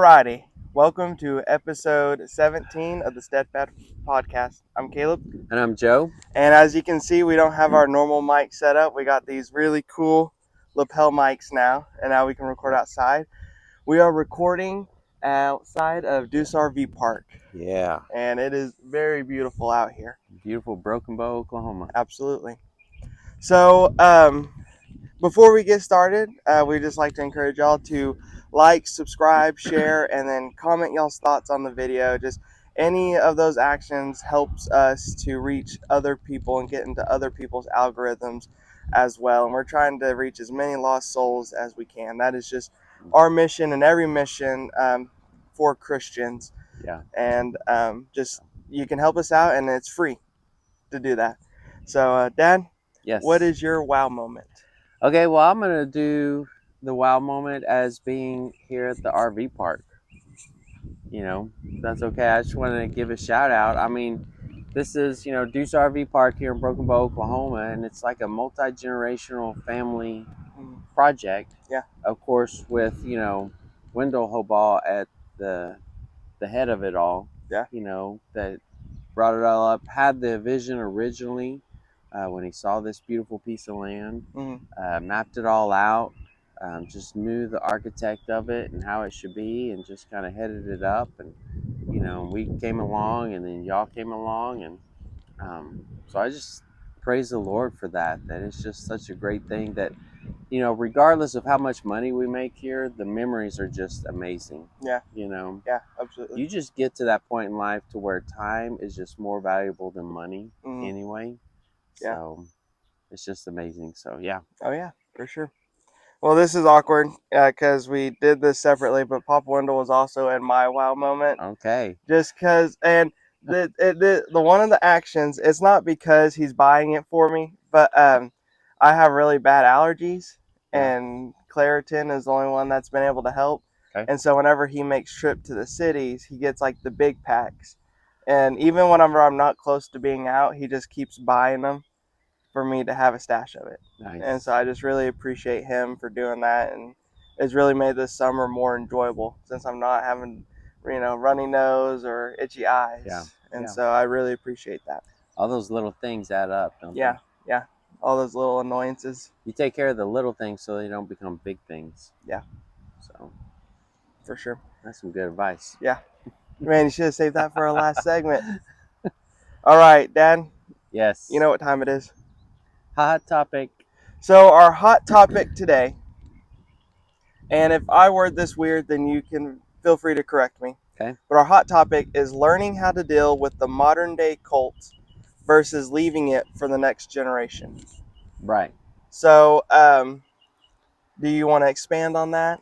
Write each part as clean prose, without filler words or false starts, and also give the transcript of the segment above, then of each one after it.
Alrighty, welcome to episode 17 of the Steadfast Podcast. I'm Caleb, And I'm Joe. and as you can see, we don't have our normal mic set up. We got these really cool lapel mics now, and now we can record outside. We are recording outside of Deuce RV Park, Yeah. and it is very beautiful out here. Beautiful Broken Bow, Oklahoma. Absolutely. So, before we get started, we just like to encourage y'all to like, subscribe, share, and then comment y'all's thoughts on the video. Just any of those actions helps us to reach other people and get into other people's algorithms as well. And we're trying to reach as many lost souls as we can. That is just our mission and every mission for Christians. Yeah. And just you can help us out, and it's free to do that. So, Dad, Yes. what is your wow moment? Okay, well, I'm going to do the wow moment as being here at the RV park. You know, that's okay. I just wanted to give a shout out. I mean, this is, Deuce RV Park here in Broken Bow, Oklahoma, and it's like a multi-generational family project. Yeah. Of course, with, Wendell Hoball at the head of it all. Yeah. That brought it all up, had the vision originally when he saw this beautiful piece of land, mapped it all out, just knew the architect of it and how it should be, and just kind of headed it up. And, we came along, and then y'all came along. And so I just praise the Lord for that it's just such a great thing that, regardless of how much money we make here, the memories are just amazing. Yeah. Yeah, absolutely. You just get to that point in life to where time is just more valuable than money anyway. Yeah. So it's just amazing. So yeah. Oh yeah, for sure. Well, this is awkward because we did this separately, but Papa Wendell was also in my wow moment. Okay. Just because, and the one of the actions, it's not because he's buying it for me, but I have really bad allergies, and Claritin is the only one that's been able to help. Okay. And so whenever he makes trip to the cities, he gets like the big packs, and even whenever I'm not close to being out, he just keeps buying them for me to have a stash of it. Nice. And so I just really appreciate him for doing that, and it's really made this summer more enjoyable since I'm not having, runny nose or itchy eyes. Yeah. And so I really appreciate that. All those little things add up, don't Yeah. they? Yeah. All those little annoyances. You take care of the little things so they don't become big things. Yeah. So for sure. That's some good advice. Yeah. Man, you should have saved that for our last segment. All right, Dad. Yes. You know what time it is? Hot topic. So our hot topic today, and if I word this weird, then you can feel free to correct me. Okay. But our hot topic is learning how to deal with the modern day cult versus leaving it for the next generation. Right. So, do you want to expand on that?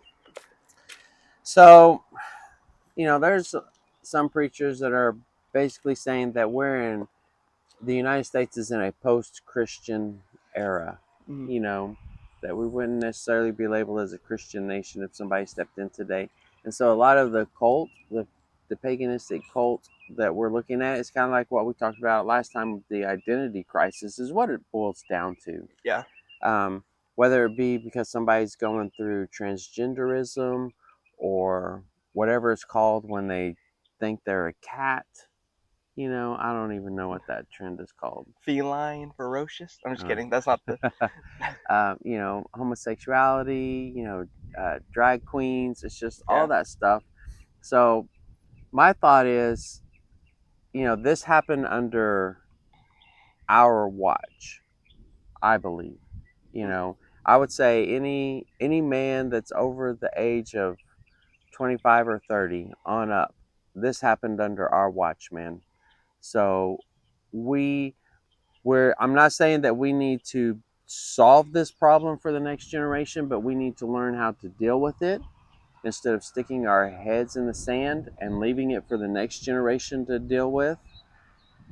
So, there's some preachers that are basically saying that the United States is in a post-Christian era. That we wouldn't necessarily be labeled as a Christian nation if somebody stepped in today. And so a lot of the cult, the paganistic cult that we're looking at is kind of like what we talked about last time with the identity crisis, is what it boils down to. Yeah. Whether it be because somebody's going through transgenderism or whatever it's called when they think they're a cat. I don't even know what that trend is called. Feline, ferocious? I'm just kidding. That's not the... homosexuality, drag queens. It's just all that stuff. So my thought is, this happened under our watch, I believe. I would say any man that's over the age of 25 or 30 on up, this happened under our watch, man. So I'm not saying that we need to solve this problem for the next generation, but we need to learn how to deal with it instead of sticking our heads in the sand and leaving it for the next generation to deal with.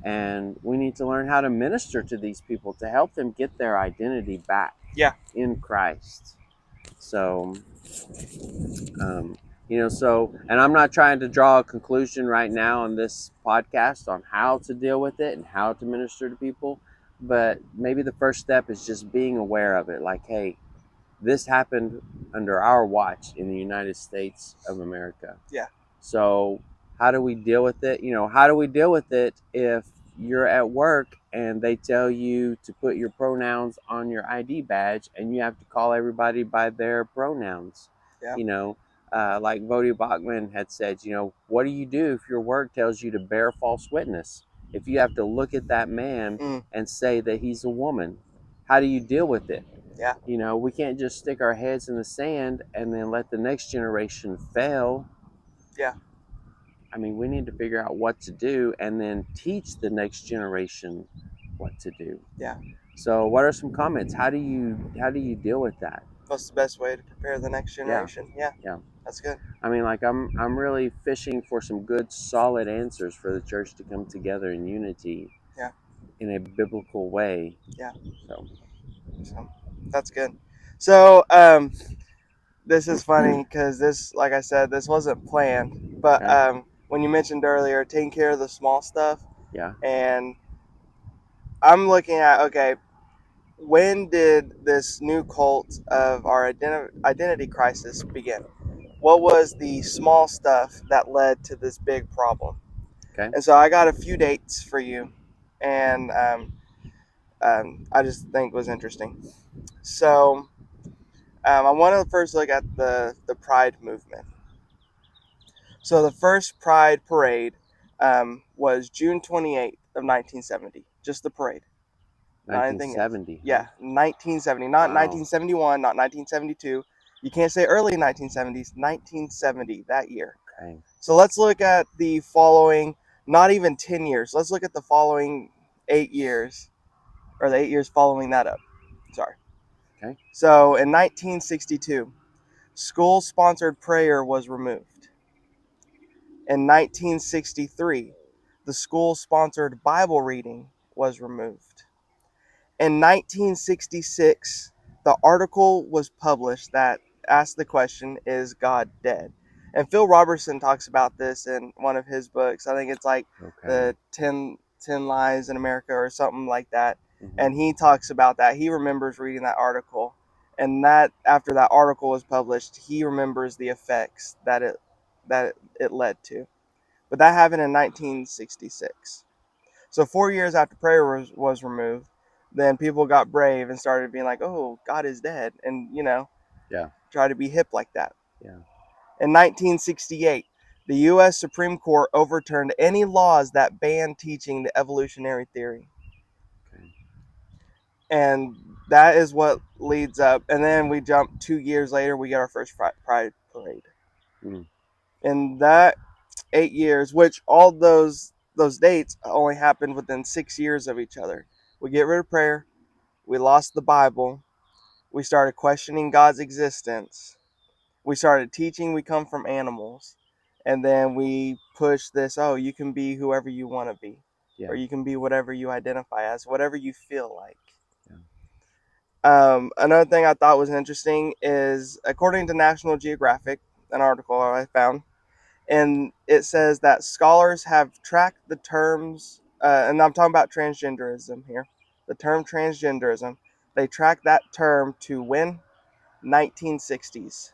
And we need to learn how to minister to these people to help them get their identity back in Christ. So, and I'm not trying to draw a conclusion right now on this podcast on how to deal with it and how to minister to people, but maybe the first step is just being aware of it. Like, hey, this happened under our watch in the United States of America. Yeah. So how do we deal with it? How do we deal with it if you're at work and they tell you to put your pronouns on your ID badge and you have to call everybody by their pronouns? Yeah. Like Vodi Bachman had said, what do you do if your work tells you to bear false witness? If you have to look at that man and say that he's a woman, how do you deal with it? Yeah. We can't just stick our heads in the sand and then let the next generation fail. Yeah. I mean, we need to figure out what to do and then teach the next generation what to do. Yeah. So, what are some comments? How do you deal with that? What's the best way to prepare the next Yeah. generation? Yeah. Yeah. That's good. I mean, like I'm really fishing for some good, solid answers for the church to come together in unity. Yeah. In a biblical way. Yeah. So that's good. So this is funny because this, like I said, this wasn't planned. But okay. When you mentioned earlier, taking care of the small stuff, Yeah. and I'm looking at, okay, when did this new cult of our identity crisis begin? What was the small stuff that led to this big problem? Okay. And so I got a few dates for you, and I just think was interesting. So I want to first look at the Pride movement. So the first Pride parade was June 28th of 1970. Just the parade, not anything else. 1970. Huh? Yeah, 1970, not Wow. 1971, not 1972. You can't say early 1970s, 1970, that year. Okay. So let's look at the following, not even 10 years. Let's look at the following 8 years, or the 8 years following that up. Sorry. Okay. So in 1962, school-sponsored prayer was removed. In 1963, the school-sponsored Bible reading was removed. In 1966, the article was published that asked the question, "Is God dead?" And Phil Robertson talks about this in one of his books. I think it's like Okay. the 10 Lies in America or something like that. Mm-hmm. And he talks about that. He remembers reading that article. And that after that article was published, he remembers the effects that it led to. But that happened in 1966. So 4 years after prayer was removed, then people got brave and started being like, "Oh, God is dead," and Yeah. try to be hip like that. Yeah. In 1968, the U.S. Supreme Court overturned any laws that banned teaching the evolutionary theory, Okay. and that is what leads up. And then we jump 2 years later, we get our first Pride Parade, and that 8 years, which all those dates only happened within 6 years of each other. We get rid of prayer. We lost the Bible. We started questioning God's existence. We started teaching we come from animals. And then we pushed this, oh, you can be whoever you want to be. Yeah. Or you can be whatever you identify as, whatever you feel like. Yeah. Another thing I thought was interesting is, according to National Geographic, an article I found, and it says that scholars have tracked the terms, and I'm talking about transgenderism here, the term transgenderism. They tracked that term to when? 1960s,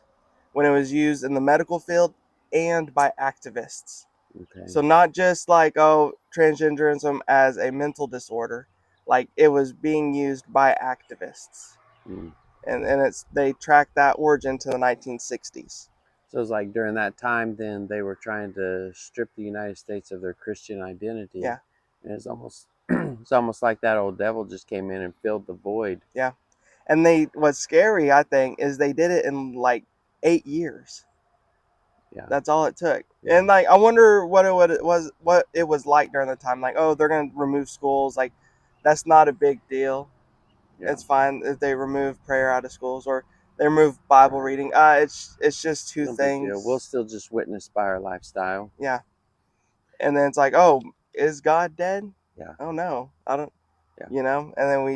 when it was used in the medical field and by activists. Okay. So not just like, oh, transgenderism as a mental disorder, like it was being used by activists. And they tracked that origin to the 1960s. So it's like during that time, then they were trying to strip the United States of their Christian identity. Yeah. And it's almost it's almost like that old devil just came in and filled the void. Yeah. And what's scary, I think, is they did it in like 8 years. Yeah. That's all it took. Yeah. And like, I wonder what it was like during the time. Like, oh, they're gonna remove schools. Like, that's not a big deal. Yeah. It's fine if they remove prayer out of schools or they remove Bible reading. It's just two No big things. deal. We'll still just witness by our lifestyle. Yeah. And then it's like, oh, is God dead? Yeah. Oh no, I don't. Yeah. And then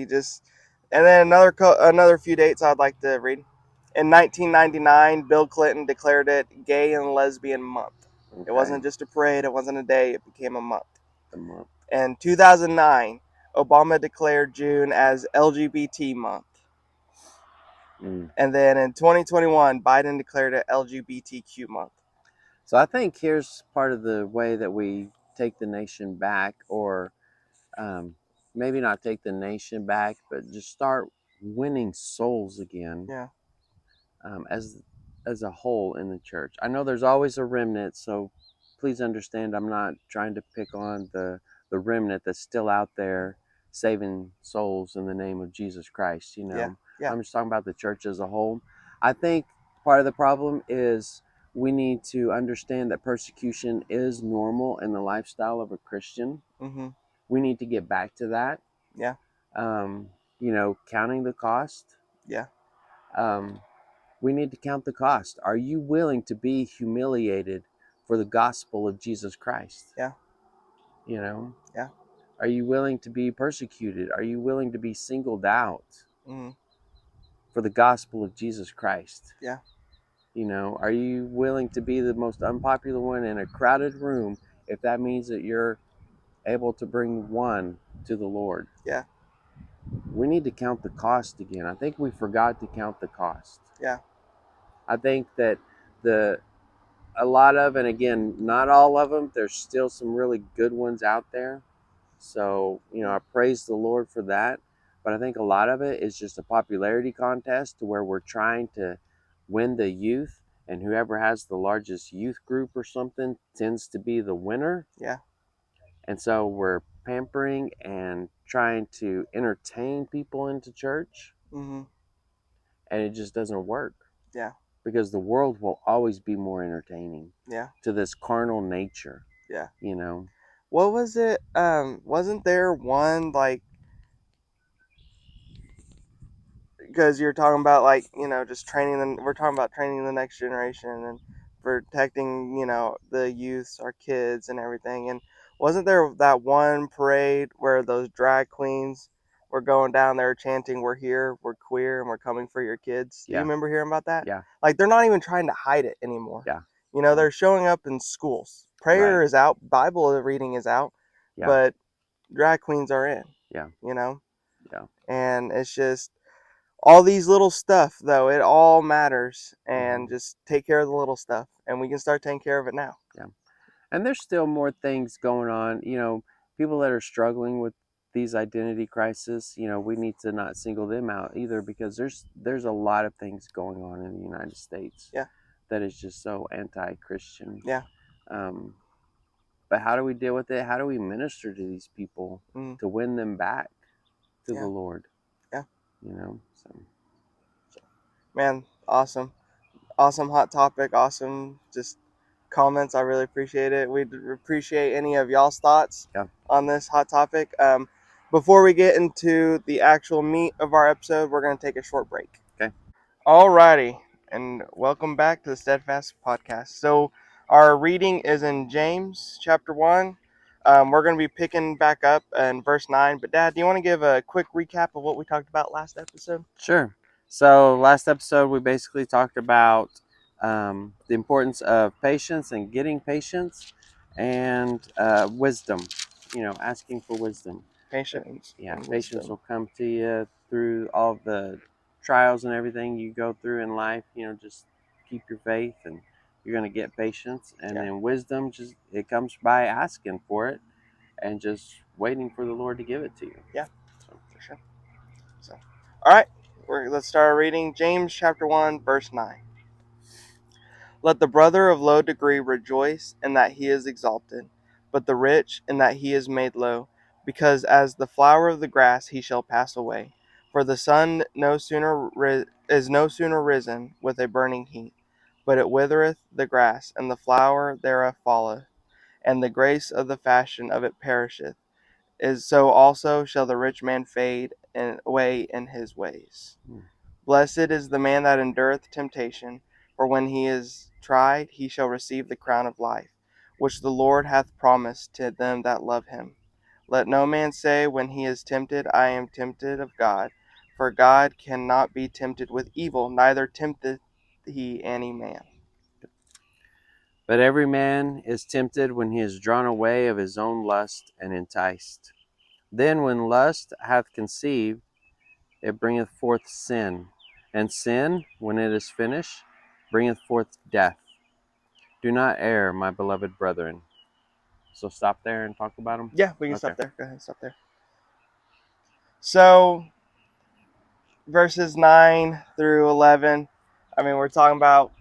and then another few dates I'd like to read. In 1999, Bill Clinton declared it Gay and Lesbian Month. Okay. It wasn't just a parade, it wasn't a day, it became a month. A month. In 2009, Obama declared June as LGBT Month. And then in 2021, Biden declared it LGBTQ month. So I think here's part of the way that we take the nation back, or maybe not take the nation back, but just start winning souls again. Yeah. As a whole in the church. I know there's always a remnant, so please understand I'm not trying to pick on the remnant that's still out there saving souls in the name of Jesus Christ. Yeah. Yeah. I'm just talking about the church as a whole. I think part of the problem is we need to understand that persecution is normal in the lifestyle of a Christian. Mm-hmm. We need to get back to that. Yeah. Counting the cost. Yeah. We need to count the cost. Are you willing to be humiliated for the gospel of Jesus Christ? Yeah. Yeah. Are you willing to be persecuted? Are you willing to be singled out for the gospel of Jesus Christ? Yeah. Are you willing to be the most unpopular one in a crowded room if that means that you're able to bring one to the Lord? Yeah. We need to count the cost again. I think we forgot to count the cost. Yeah. I think that a lot of, and again, not all of them, there's still some really good ones out there. So, I praise the Lord for that. But I think a lot of it is just a popularity contest to where we're trying to win the youth, and whoever has the largest youth group or something tends to be the winner. Yeah. And so we're pampering and trying to entertain people into church, and it just doesn't work. Yeah. Because the world will always be more entertaining. Yeah. To this carnal nature. Yeah. What was it? Wasn't there one, like, because you're talking about, like, just we're talking about training the next generation and protecting, the youths, our kids and everything. And wasn't there that one parade where those drag queens were going down there chanting, "We're here, we're queer, and we're coming for your kids"? Do you remember hearing about that? Yeah. Like, they're not even trying to hide it anymore. Yeah. They're showing up in schools. Prayer is out, Bible reading is out, but drag queens are in. Yeah. And it's just all these little stuff, though. It all matters, and just take care of the little stuff, and we can start taking care of it now. Yeah. And there's still more things going on. People that are struggling with these identity crises, we need to not single them out either, because there's a lot of things going on in the United States. Yeah. That is just so anti-Christian. Yeah. But how do we deal with it? How do we minister to these people to win them back to the Lord? Yeah. So. Man, awesome hot topic, awesome just comments. I really appreciate it. We'd appreciate any of y'all's thoughts on this hot topic. Before we get into the actual meat of our episode, we're going to take a short break. Okay. Alrighty, and welcome back to the Steadfast Podcast. So our reading is in James chapter 1. We're going to be picking back up in verse 9. But Dad, do you want to give a quick recap of what we talked about last episode? Sure. So last episode, we basically talked about the importance of patience and getting patience, and wisdom, asking for wisdom. Patience. Patience will come to you through all the trials and everything you go through in life. Just keep your faith, and you're going to get patience. And then wisdom, it comes by asking for it and just waiting for the Lord to give it to you. Yeah, for sure. So, all right, let's start reading James chapter 1, verse 9. Let the brother of low degree rejoice in that he is exalted, but the rich in that he is made low, because as the flower of the grass he shall pass away. For the sun is no sooner risen with a burning heat, but it withereth the grass, and the flower thereof falleth, and the grace of the fashion of it perisheth. Is so also shall the rich man fade away in his ways. Blessed is the man that endureth temptation, for when he is tried, he shall receive the crown of life, which the Lord hath promised to them that love him. Let no man say when he is tempted, I am tempted of God, for God cannot be tempted with evil, neither tempteth he any man. But every man is tempted when he is drawn away of his own lust and enticed. Then when lust hath conceived, it bringeth forth sin. And sin, when it is finished, bringeth forth death. Do not err, my beloved brethren. So stop there and talk about them? Yeah, we can Okay. stop there. Go ahead and stop there. So, verses 9 through 11, I mean, we're talking about,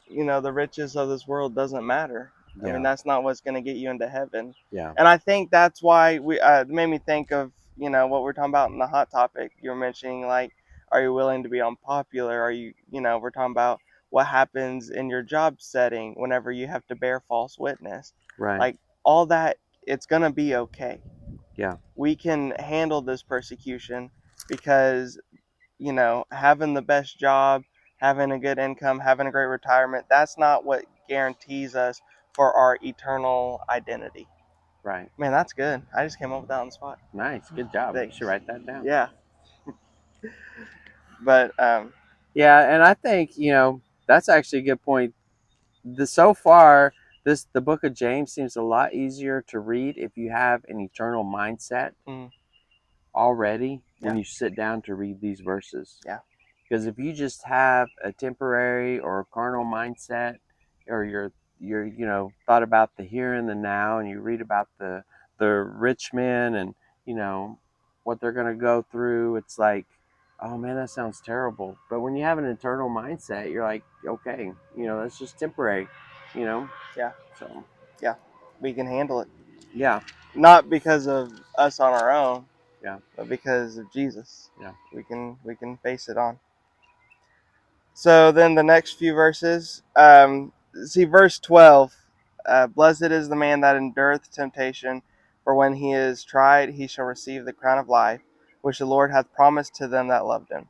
the riches of this world doesn't matter. I mean, Yeah. that's not what's going to get you into heaven. Yeah. And I think that's why it made me think of, what we're talking about in the hot topic. You were mentioning, like, are you willing to be unpopular? Are you, we're talking about what happens in your job setting whenever you have to bear false witness. Right. Like, all that, it's going to be okay. Yeah. We can handle this persecution because, having the best job, having a good income, having a great retirement, that's not what guarantees us for our eternal identity. Right. Man, that's good. I just came up with that on the spot. Nice. Good job. Thanks. You should write that down. Yeah. But Yeah, and I think, that's actually a good point. So far, the book of James seems a lot easier to read if you have an eternal mindset already when Yeah. you sit down to read these verses. Yeah. Because if you just have a temporary or a carnal mindset, or you're thought about the here and the now, and you read about the rich men and what they're going to go through, it's like, oh man, that sounds terrible. But when you have an internal mindset, you're like, okay, that's just temporary, Yeah. So Yeah, we can handle it. yeah. Not because of us on our own. Yeah. But because of Jesus. Yeah. We can face it on. So then the next few verses, see verse 12. Blessed is the man that endureth temptation, for when he is tried, he shall receive the crown of life, which the Lord hath promised to them that loved him.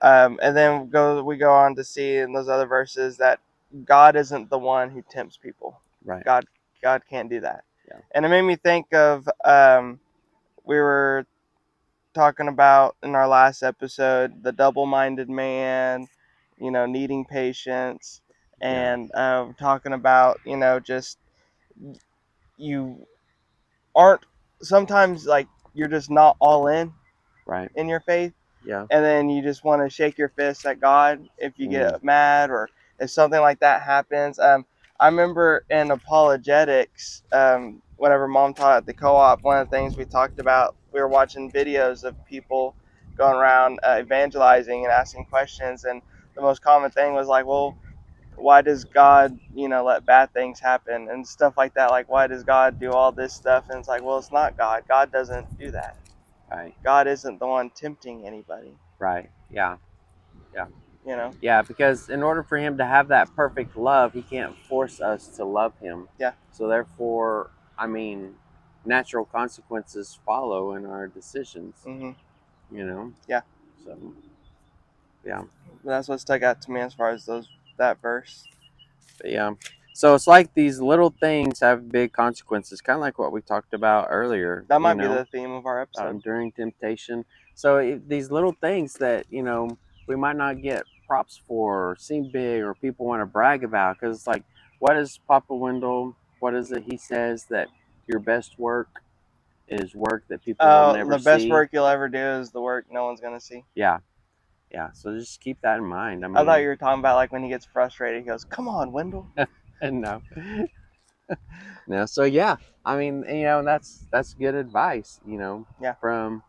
And then we go on to see in those other verses that God isn't the one who tempts people. Right. God can't do that. Yeah. And it made me think of we were talking about in our last episode the double-minded man, needing patience, and talking about just you aren't sometimes like you're just not all Right. in your faith. Yeah. And then you just want to shake your fist at God if you get mad or if something like that happens. I remember in apologetics, whenever Mom taught at the co-op, one of the things we talked about, we were watching videos of people going around evangelizing and asking questions, and the most common thing was like, well, why does God, let bad things happen and stuff like that? Like, why does God do all this stuff? And it's like, well, it's not God. God doesn't do that. Right. God isn't the one tempting anybody. Right. Yeah. Yeah. Yeah, because in order for him to have that perfect love, he can't force us to love him. Yeah. So therefore, I mean, natural consequences follow in our decisions. Yeah. So, yeah. That's what stuck out to me as far as that verse. But yeah. So it's like these little things have big consequences, kind of like what we talked about earlier. That might be the theme of our episode. During temptation. So these little things that we might not get props for, or seem big, or people want to brag about, because it's like, what is Papa Wendell? What is it he says that your best work is work that people will never see? The best work you'll ever do is the work no one's gonna see. Yeah. Yeah. So just keep that in mind. I thought you were talking about like when he gets frustrated, he goes, "Come on, Wendell." And no. No. So yeah, I mean, that's good advice. Yeah. From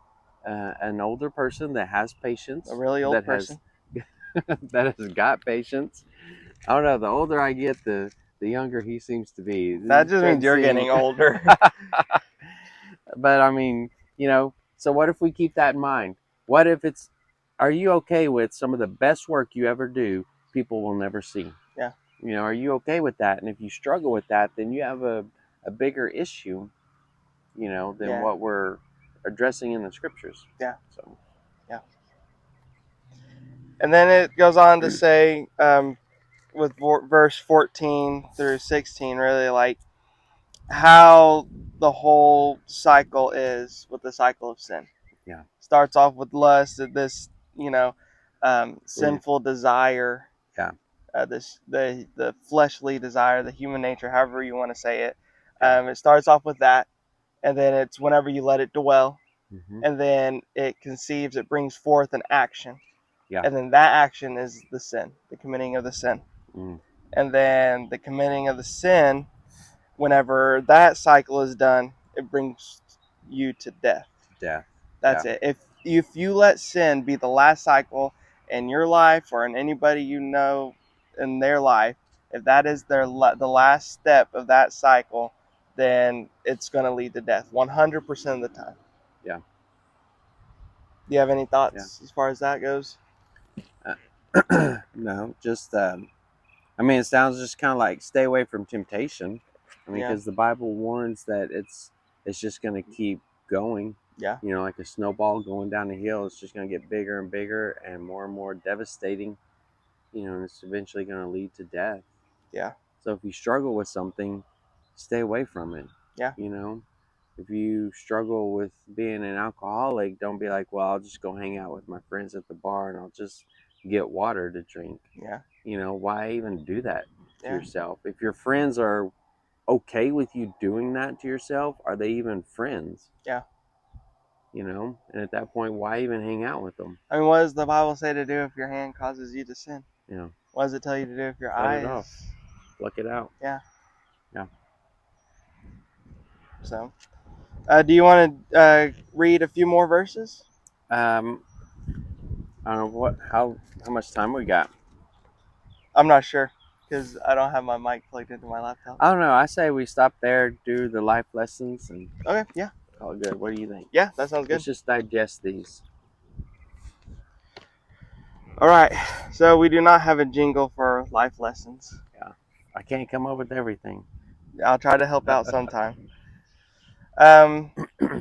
an older person that has patience, A really old person that has got patience. I don't know. The older I get, the younger he seems to be. That just means you're getting older. But I mean, so what if we keep that in mind? What if are you okay with some of the best work you ever do, people will never see? Yeah. Are you okay with that? And if you struggle with that, then you have a bigger issue, than what we're addressing in the scriptures. Yeah. So. Yeah. And then it goes on to say, with verse 14 through 16, really like how the whole cycle is with the cycle of sin. Yeah. Starts off with lust, this sinful desire. Yeah. The fleshly desire, the human nature, however you want to say it. It starts off with that, and then it's whenever you let it dwell, and then it conceives, it brings forth an action. Yeah. And then that action is the sin, the committing of the sin. Mm. And then the committing of the sin, whenever that cycle is done, it brings you to death. Death. That's Yeah. it. If you let sin be the last cycle in your life or in anybody you know in their life, if that is the last step of that cycle, then it's going to lead to death 100% of the time. Yeah. Do you have any Yeah. thoughts as far as that goes? No, just I mean, it sounds just kind of like stay away from temptation. I mean, Yeah. because the Bible warns that it's just going to keep going. Yeah. You know, like a snowball going down the hill. It's just going to get bigger and bigger and more devastating. You know, and it's eventually going to lead to death. Yeah. So if you struggle with something, stay away from it. Yeah. You know, if you struggle with being an alcoholic, don't be like, well, I'll just go hang out with my friends at the bar and I'll just get water to drink. Yeah. You know, why even do that to Yeah. yourself? If your friends are okay with you doing that to yourself, are they even friends? Yeah. You know, and at that point, why even hang out with them? I mean, what does the Bible say to do if your hand causes you to sin? You know, What does it tell you to do if your cut it eyes? off, pluck it out. Yeah. Yeah. So, do you want to read a few more verses? I don't know how much time we got. I'm not sure because I don't have my mic plugged into my laptop. I don't know. I say we stop there, do the life lessons, and Okay. Yeah. call it good. What do you think? Yeah, that sounds good. Let's just digest these. All right. So we do not have a jingle for life lessons. Yeah. I can't come up with everything. I'll try to help out sometime. If I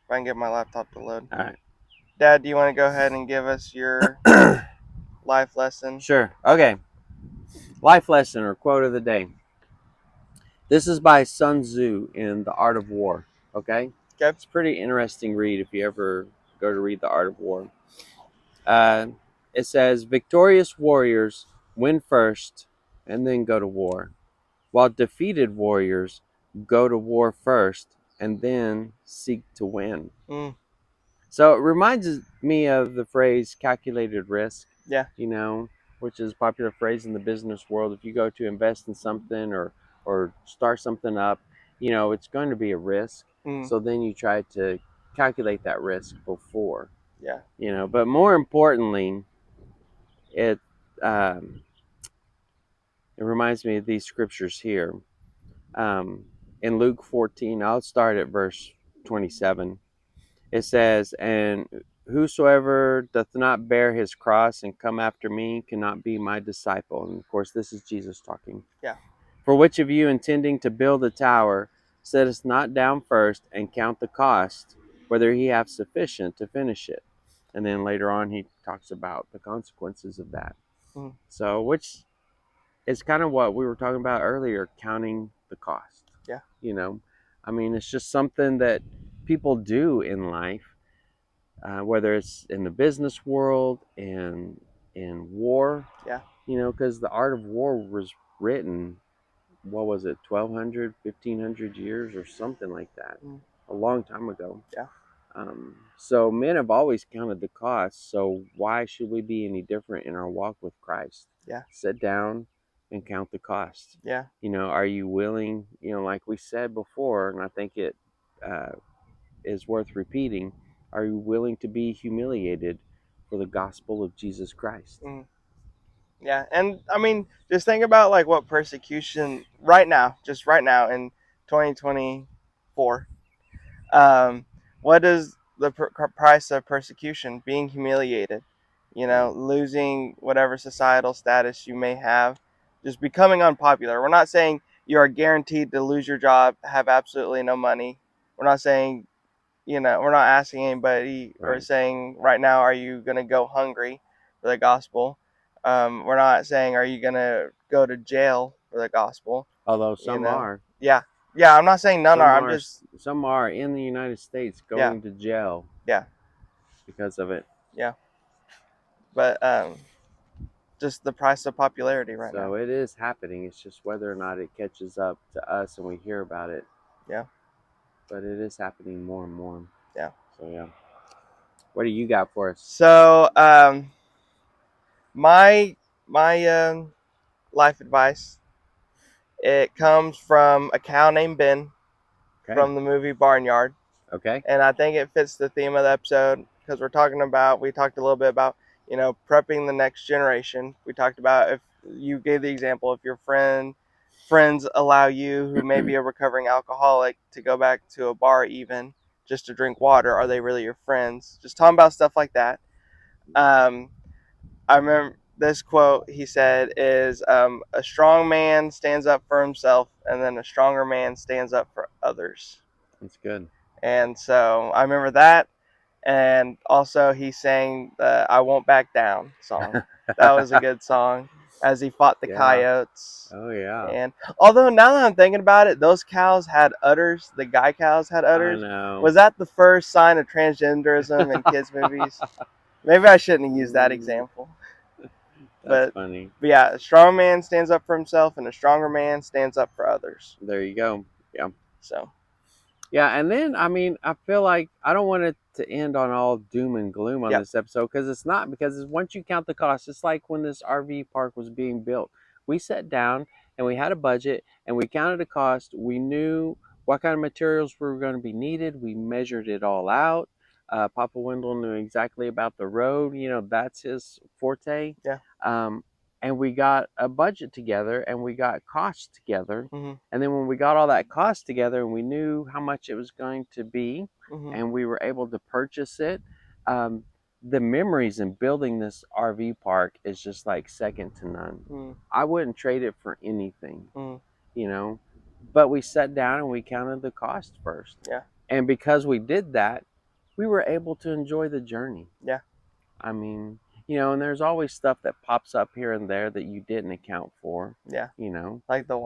can get my laptop to load. All right. Dad, do you want to go ahead and give us your life lesson? Sure. Okay. Life lesson or quote of the day. This is by Sun Tzu in The Art of War. Okay? Okay. It's a pretty interesting read if you ever go to read The Art of War. It says, victorious warriors win first and then go to war, while defeated warriors go to war first and then seek to win. Mm. So it reminds me of the phrase calculated risk. Yeah. You know, which is a popular phrase in the business world. If you go to invest in something or start something up, you know, it's going to be a risk. Mm. So then you try to calculate that risk before. Yeah. You know, but more importantly, it it reminds me of these scriptures here. In Luke 14, I'll start at verse 27. It says, and whosoever doth not bear his cross and come after me cannot be my disciple. And of course, this is Jesus talking. Yeah. For which of you intending to build a tower setteth not down first and count the cost, whether he have sufficient to finish it? And then later on, he talks about the consequences of that. Mm. So, which is kind of what we were talking about earlier, counting the cost. Yeah. You know, I mean, it's just something that people do in life, whether it's in the business world, in war. Yeah. You know, because the art of war was written, what was it, 1200, 1500 years or something like that, a long time ago. Yeah. So men have always counted the cost. So why should we be any different in our walk with Christ? Yeah. Sit down and count the cost. Yeah. You know, are you willing, you know, like we said before, and I think it is worth repeating, are you willing to be humiliated for the gospel of Jesus Christ? Mm. Yeah. And I mean, just think about like what persecution right now, just right now in 2024. What is the price of persecution? Being humiliated, you know, losing whatever societal status you may have, just becoming unpopular. We're not saying you are guaranteed to lose your job, have absolutely no money. We're not saying, you know, we're not asking anybody or saying right now, are you going to go hungry for the gospel? We're not saying, are you going to go to jail for the gospel? Although some are. Yeah. Yeah, I'm not saying none are. I'm just some are in the United States going to jail. Yeah. Because of it. Yeah. But just the price of popularity right now. So it is happening. It's just whether or not it catches up to us and we hear about it. Yeah. But it is happening more and more. Yeah. So yeah. What do you got for us? So, my life advice, it comes from a cow named Ben Okay. from the movie Barnyard. Okay. And I think it fits the theme of the episode because we talked a little bit about, prepping the next generation. We talked about, if you gave the example, if your friends allow you, who may be a recovering alcoholic, to go back to a bar even just to drink water, are they really your friends? Just talking about stuff like that. Um, I remember this quote he said is, a strong man stands up for himself, and then a stronger man stands up for others. That's good. And so I remember that. And also he sang the "I Won't Back Down" song. That was a good song, as he fought the Yeah. coyotes. Oh yeah. And although now that I'm thinking about it, those cows had udders. The guy cows had I udders. know. Was that the first sign of transgenderism in kids movies? Maybe I shouldn't have used that example. That's But, funny. but yeah, a strong man stands up for himself, and a stronger man stands up for others. There you go. Yeah. So Yeah, and then I mean, I feel like I don't want it to end on all doom and gloom on yep. this episode, because it's not. Because once you count the cost, it's like when this RV park was being built. We sat down and we had a budget and we counted the cost. We knew what kind of materials were going to be needed. We measured it all out. Papa Wendell knew exactly about the road. You know, that's his forte. Yeah. Um, and we got a budget together and we got costs together. Mm-hmm. And then when we got all that cost together and we knew how much it was going to be, Mm-hmm. and we were able to purchase it, the memories in building this RV park is just like second to none. Mm-hmm. I wouldn't trade it for anything, Mm-hmm. you know. But we sat down and we counted the cost first. Yeah. And because we did that, we were able to enjoy the journey. Yeah. I mean, you know, and there's always stuff that pops up here and there that you didn't account for. Yeah. You know, Like the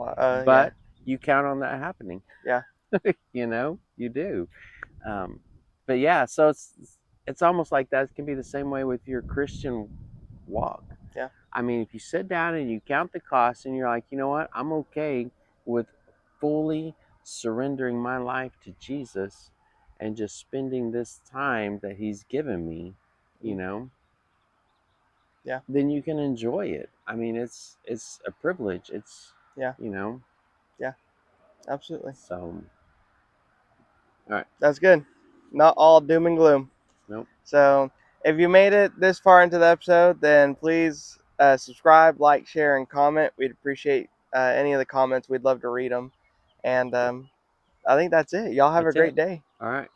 but you count on that happening. Yeah. You know, you do. But yeah, so it's almost like that can be the same way with your Christian walk. Yeah. I mean, if you sit down and you count the costs and you're like, you know what, I'm okay with fully surrendering my life to Jesus and just spending this time that He's given me, you know, Yeah. then you can enjoy it. I mean, it's a privilege. It's Yeah. you know. Yeah. Absolutely. So, all right. That's good. Not all doom and gloom. Nope. So if you made it this far into the episode, then please subscribe, like, share, and comment. We'd appreciate any of the comments. We'd love to read them. And I think that's it. Y'all have a That's great it. day. All right.